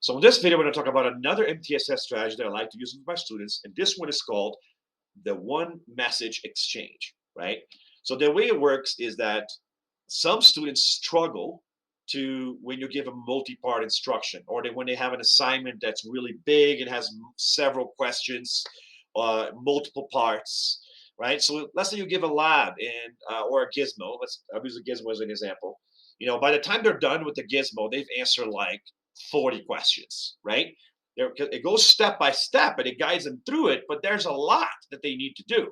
So in this video, we're going to talk about another MTSS strategy that I like to use with my students, and this one is called the one message exchange, right? So the way it works is that some students struggle to when you give a multi-part instruction, or when they have an assignment that's really big and has several questions, multiple parts, right? So let's say you give a lab and or a gizmo. I'll use a gizmo as an example. By the time they're done with the gizmo, they've answered like 40 questions, right? It goes step by step and it guides them through it, but there's a lot that they need to do.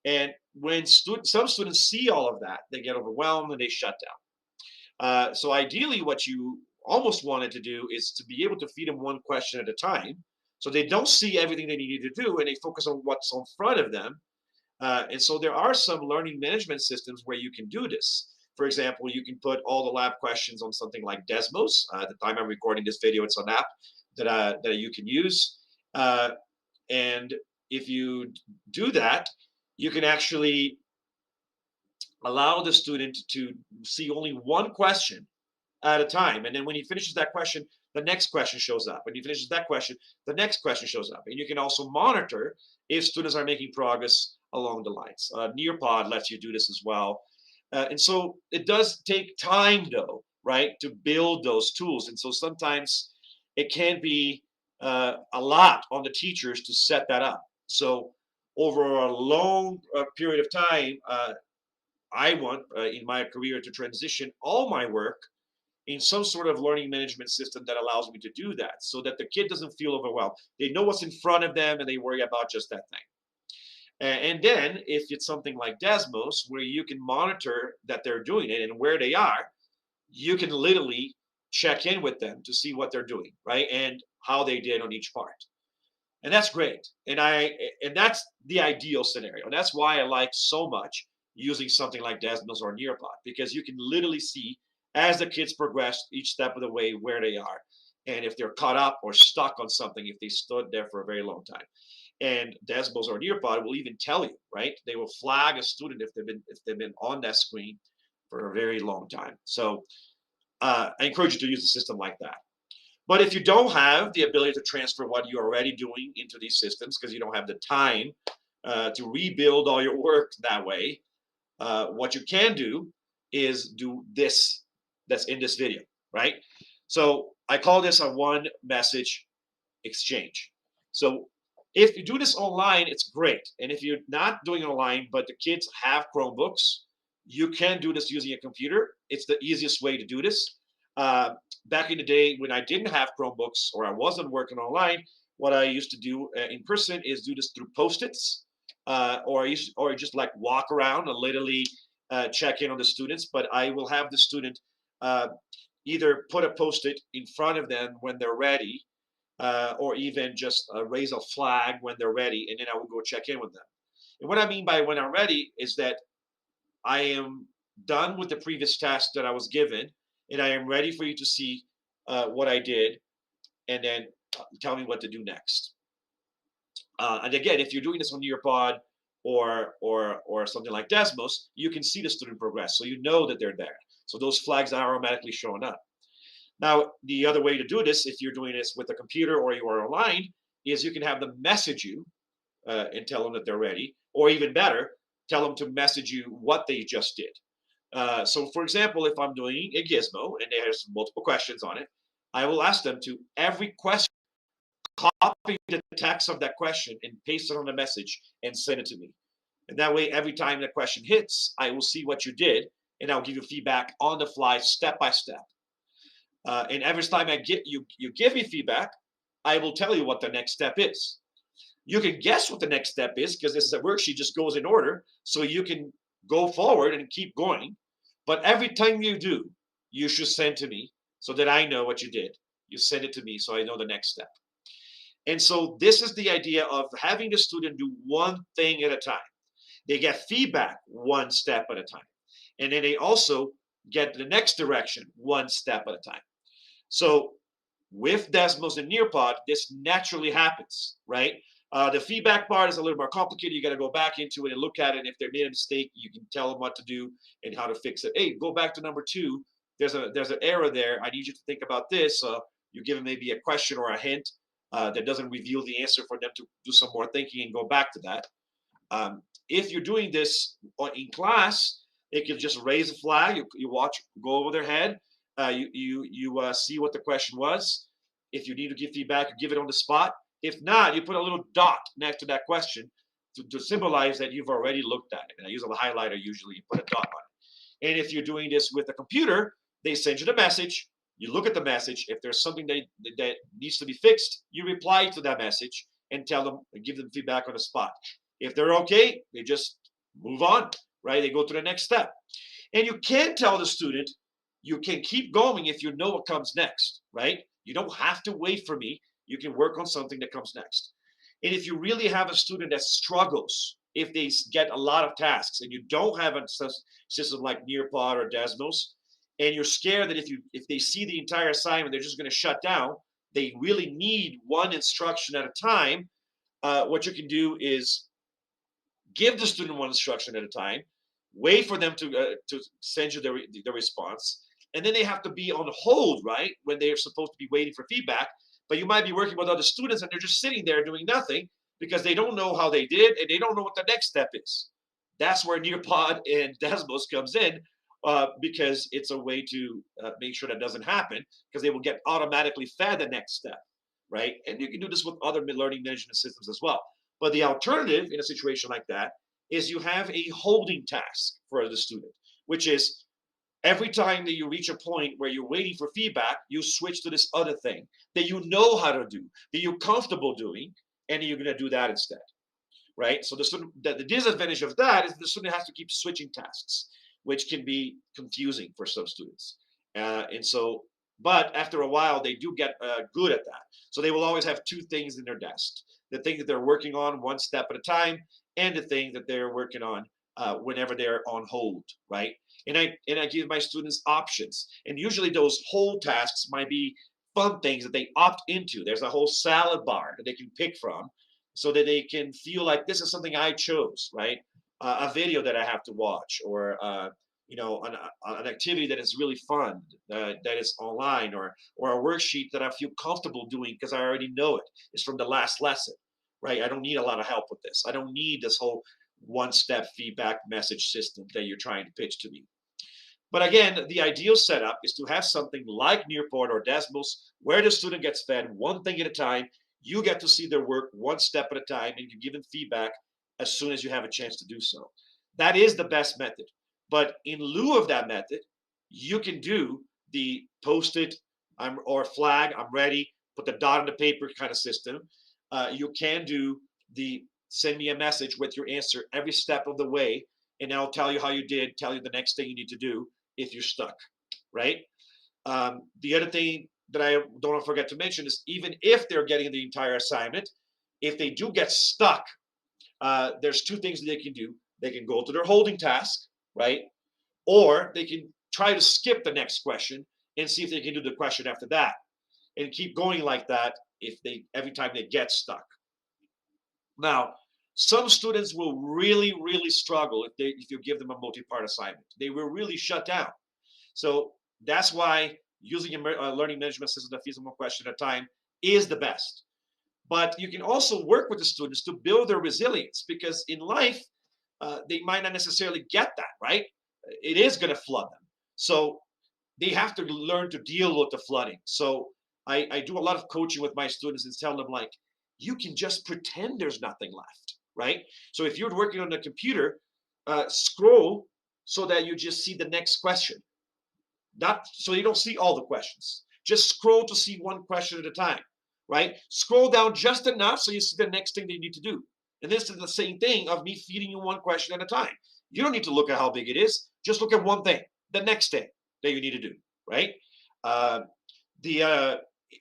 And when some students see all of that, they get overwhelmed and they shut down. So ideally, what you almost wanted to do is to be able to feed them one question at a time, so they don't see everything they needed to do and they focus on what's in front of them. And so there are some learning management systems where you can do this. For example, you can put all the lab questions on something like Desmos. At the time I'm recording this video, it's an app that you can use. And if you do that, you can actually allow the student to see only one question at a time. And then when he finishes that question, the next question shows up. When he finishes that question, the next question shows up. And you can also monitor if students are making progress along the lines. Nearpod lets you do this as well. And so it does take time, though, right, to build those tools. And so sometimes it can be a lot on the teachers to set that up. So over a long period of time, I want in my career to transition all my work in some sort of learning management system that allows me to do that, so that the kid doesn't feel overwhelmed. They know what's in front of them and they worry about just that thing. And then if it's something like Desmos, where you can monitor that they're doing it and where they are, you can literally check in with them to see what they're doing, right? And how they did on each part. And that's great. And that's the ideal scenario. And that's why I like so much using something like Desmos or Nearpod, because you can literally see as the kids progress each step of the way where they are, and if they're caught up or stuck on something, if they stood there for a very long time. And Desmos or Nearpod will even tell you, right? They will flag a student if they've been on that screen for a very long time. So I encourage you to use a system like that. But if you don't have the ability to transfer what you're already doing into these systems, because you don't have the time to rebuild all your work that way, what you can do is do this that's in this video, right? So I call this a one message exchange. So if you do this online, it's great. And if you're not doing it online, but the kids have Chromebooks, you can do this using a computer. It's the easiest way to do this. Back in the day when I didn't have Chromebooks or I wasn't working online, what I used to do in person is do this through Post-its, or just like walk around and literally check in on the students. But I will have the student either put a Post-it in front of them when they're ready, or even just raise a flag when they're ready, and then I will go check in with them. And what I mean by when I'm ready is that I am done with the previous task that I was given, and I am ready for you to see what I did, and then tell me what to do next. And again, if you're doing this on Nearpod or something like Desmos, you can see the student progress, so you know that they're there. So those flags are automatically showing up. Now, the other way to do this, if you're doing this with a computer or you are online, is you can have them message you and tell them that they're ready, or even better, tell them to message you what they just did. So, for example, if I'm doing a gizmo and there's multiple questions on it, I will ask them to every question, copy the text of that question and paste it on the message and send it to me. And that way, every time the question hits, I will see what you did, and I'll give you feedback on the fly, step by step. And every time you give me feedback, I will tell you what the next step is. You can guess what the next step is because this is a worksheet, just goes in order, so you can go forward and keep going. But every time you do, you should send to me so that I know what you did. You send it to me so I know the next step. And so this is the idea of having the student do one thing at a time. They get feedback one step at a time. And then they also get the next direction one step at a time. So with Desmos and Nearpod, this naturally happens, right? The feedback part is a little more complicated. You got to go back into it and look at it. And if they made a mistake, you can tell them what to do and how to fix it. Hey, go back to number 2. There's an error there. I need you to think about this. You give them maybe a question or a hint that doesn't reveal the answer for them to do some more thinking and go back to that. If you're doing this in class, it can just raise a flag. You watch, go over their head. You see what the question was. If you need to give feedback, you give it on the spot. If not, you put a little dot next to that question to symbolize that you've already looked at it. And I use a highlighter usually. You put a dot on it. And if you're doing this with a computer, they send you the message. You look at the message. If there's something that needs to be fixed, you reply to that message and tell them, give them feedback on the spot. If they're okay, they just move on, right? They go to the next step. And you can tell the student, you can keep going if you know what comes next, right? You don't have to wait for me. You can work on something that comes next. And if you really have a student that struggles, if they get a lot of tasks and you don't have a system like Nearpod or Desmos, and you're scared that if they see the entire assignment, they're just going to shut down, they really need one instruction at a time. What you can do is give the student one instruction at a time, wait for them to send you the response, and then they have to be on hold, right, when they're supposed to be waiting for feedback. But you might be working with other students and they're just sitting there doing nothing because they don't know how they did and they don't know what the next step is. That's where Nearpod and Desmos comes in, because it's a way to make sure that doesn't happen, because they will get automatically fed the next step, right? And you can do this with other learning management systems as well. But the alternative in a situation like that is you have a holding task for the student, which is every time that you reach a point where you're waiting for feedback, you switch to this other thing that you know how to do, that you're comfortable doing, and you're going to do that instead, right? So the disadvantage of that is the student has to keep switching tasks, which can be confusing for some students. But after a while, they do get good at that. So they will always have two things in their desk: the thing that they're working on one step at a time, and the thing that they're working on whenever they're on hold, right? And I give my students options, and usually those hold tasks might be fun things that they opt into. There's a whole salad bar that they can pick from, so that they can feel like this is something I chose, right? A video that I have to watch, or an activity that is really fun, that is online, or a worksheet that I feel comfortable doing because I already know it. It's from the last lesson, right? I don't need a lot of help with this. I don't need this whole one-step feedback message system that you're trying to pitch to me. But again, the ideal setup is to have something like Nearpod or Desmos, where the student gets fed one thing at a time. You get to see their work one step at a time, and you give them feedback as soon as you have a chance to do so. That is the best method. But in lieu of that method, you can do the post-it or flag, I'm ready, put the dot on the paper kind of system. You can do the send me a message with your answer every step of the way, and I'll tell you how you did, tell you the next thing you need to do if you're stuck, right? The other thing that I don't want to forget to mention is, even if they're getting the entire assignment, if they do get stuck, there's two things that they can do. They can go to their holding task, right? Or they can try to skip the next question and see if they can do the question after that, and keep going like that every time they get stuck. Now, some students will really, really struggle if you give them a multi-part assignment. They will really shut down. So that's why using a learning management system that feeds them one question at a time is the best. But you can also work with the students to build their resilience, because in life, they might not necessarily get that, right? It is going to flood them. So they have to learn to deal with the flooding. So I do a lot of coaching with my students and tell them, like, you can just pretend there's nothing left, right? So if you're working on the computer, scroll so that you just see the next question. Not so you don't see all the questions. Just scroll to see one question at a time, right? Scroll down just enough so you see the next thing that you need to do. And this is the same thing of me feeding you one question at a time. You don't need to look at how big it is. Just look at one thing, the next thing that you need to do, right? Uh,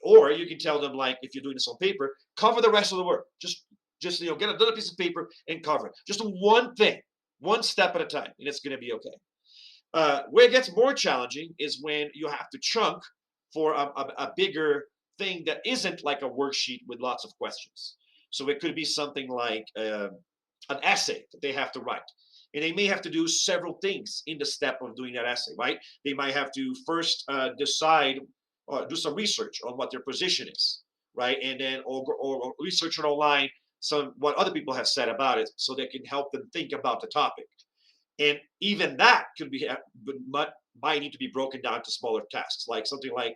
or you can tell them, like, if you're doing this on paper, cover the rest of the work. Just get another piece of paper and cover it. Just one thing, one step at a time, and it's going to be okay. Where it gets more challenging is when you have to chunk for a bigger thing that isn't like a worksheet with lots of questions. So it could be something like an essay that they have to write. And they may have to do several things in the step of doing that essay, right? They might have to first decide do some research on what their position is, right? And then or research it online some what other people have said about it, so they can help them think about the topic. And even that could be might need to be broken down to smaller tasks, like something like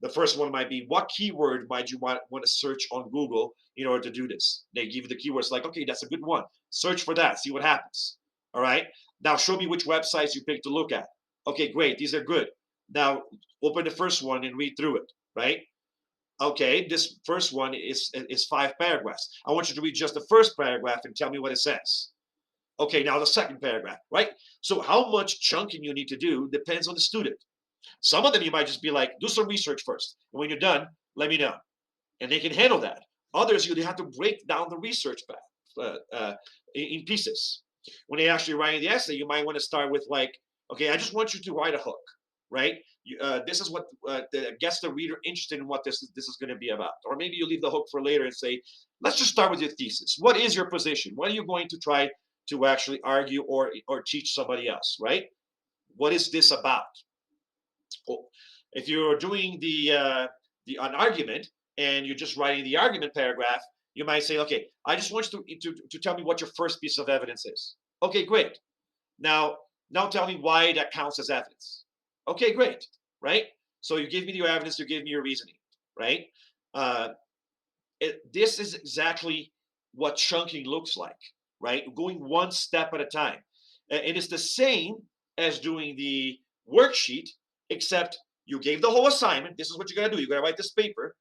the first one might be, what keyword might you want to search on Google in order to do this? They give you the keywords like, okay, that's a good one. Search for that, see what happens. All right. Now show me which websites you pick to look at. Okay, great. These are good. Now open the first one and read through it, right? Okay, this first one is 5 paragraphs. I want you to read just the first paragraph and tell me what it says. Okay, now the second paragraph, right? So how much chunking you need to do depends on the student. Some of them you might just be like, do some research first. And when you're done, let me know. And they can handle that. Others, you have to break down the research in pieces. When they actually writing the essay, you might want to start with like, okay, I just want you to write a hook, right? This is what gets the reader interested in what this is going to be about. Or maybe you leave the hook for later and say, let's just start with your thesis. What is your position? What are you going to try to actually argue or teach somebody else, right? What is this about? If you're doing an argument and you're just writing the argument paragraph, you might say, okay, I just want you to tell me what your first piece of evidence is. Okay, great. Now tell me why that counts as evidence. Okay, great, right? So you give me your evidence, you give me your reasoning, right? This is exactly what chunking looks like, right? Going one step at a time. It is the same as doing the worksheet, except you gave the whole assignment. This is what you got to do. You got to write this paper.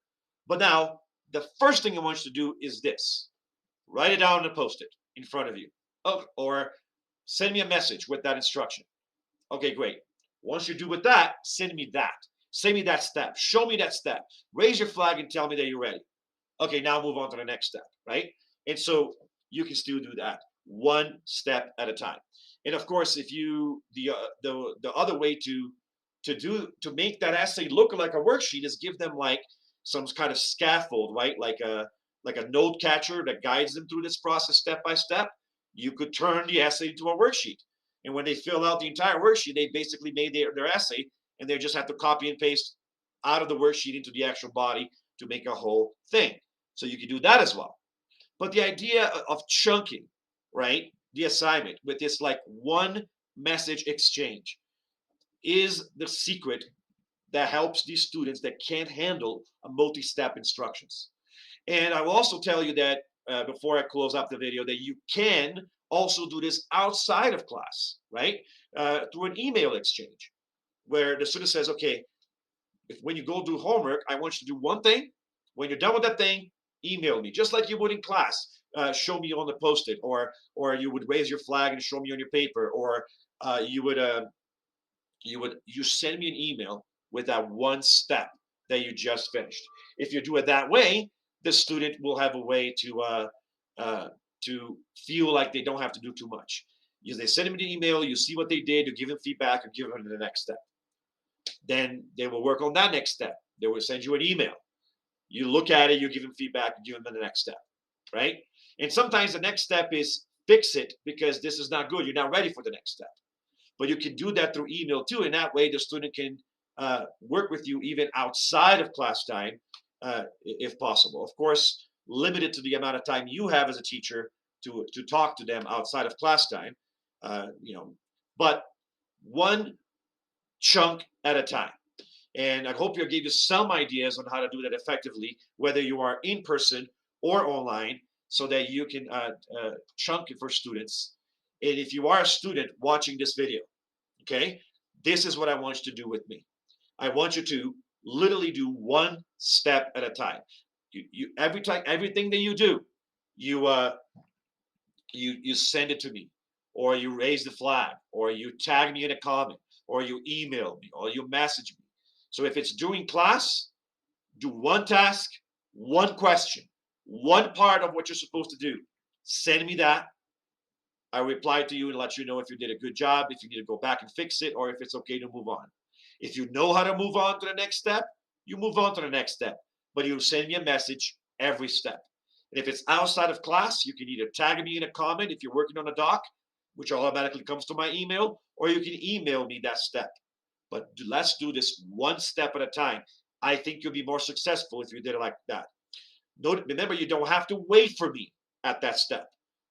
But now the first thing I want you to do is this. Write it down and post it in front of you. Oh, or send me a message with that instruction. Okay, great. Once you do with that, send me that. Send me that step. Show me that step. Raise your flag and tell me that you're ready. Okay, now move on to the next step, right? And so you can still do that one step at a time. And of course, if you the other way to make that essay look like a worksheet is give them like some kind of scaffold, right? Like a note catcher that guides them through this process step by step. You could turn the essay into a worksheet. And when they fill out the entire worksheet, they basically made their essay, and they just have to copy and paste out of the worksheet into the actual body to make a whole thing. So you can do that as well. But the idea of chunking, right, the assignment with this like one message exchange is the secret that helps these students that can't handle a multi-step instructions. And I will also tell you that before I close up the video, that you can also do this outside of class, right? Through an email exchange, where the student says, okay, when you go do homework, I want you to do one thing. When you're done with that thing, email me, just like you would in class. Show me on the post-it, or you would raise your flag and show me on your paper, or you send me an email with that one step that you just finished. If you do it that way, the student will have a way to feel like they don't have to do too much. They send them an email, you see what they did, you give them feedback, or give them the next step. Then they will work on that next step. They will send you an email. You look at it, you give them feedback, and give them the next step, right? And sometimes the next step is fix it because this is not good. You're not ready for the next step. But you can do that through email too. And that way the student can work with you even outside of class time, if possible. Of course, limited to the amount of time you have as a teacher to talk to them outside of class time, but one chunk at a time. And I hope I gave you some ideas on how to do that effectively, whether you are in person or online, so that you can chunk it for students. And if you are a student watching this video, okay, this is what I want you to do with me. I want you to literally do one step at a time. Everything that you do, you send it to me, or you raise the flag, or you tag me in a comment, or you email me, or you message me. So if it's during class, do one task, one question, one part of what you're supposed to do. Send me that. I reply to you and let you know if you did a good job, if you need to go back and fix it, or if it's okay to move on. If you know how to move on to the next step, you move on to the next step. But you send me a message every step. And if it's outside of class, you can either tag me in a comment if you're working on a doc, which automatically comes to my email, or you can email me that step. But let's do this one step at a time. I think you'll be more successful if you did it like that. Remember, you don't have to wait for me at that step.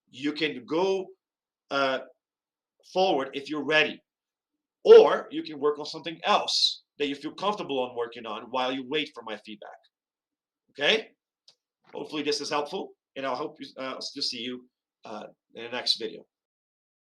You can go uh, forward if you're ready, or you can work on something else that you feel comfortable on working on while you wait for my feedback. Okay? Hopefully this is helpful, and I'll hope to see you in the next video.